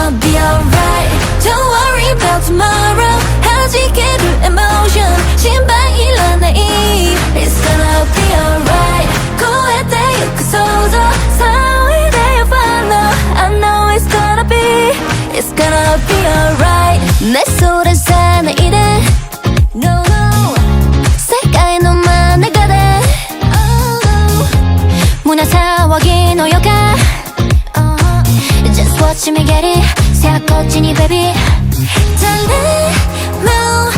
gonna be alright. Don't worry about tomorrow. 하지게를 emotion. 신발이란 내일. It's gonna be alright. 후회돼요 그 소도. 사회돼요 follow. I know it's gonna be. It's gonna be alright. 내 손에 사는 이래. No no. 색깔 너만 내가 돼. 문화사원이 놓여가. Just watch me get it. 새하꽃이니 baby. 달래. No.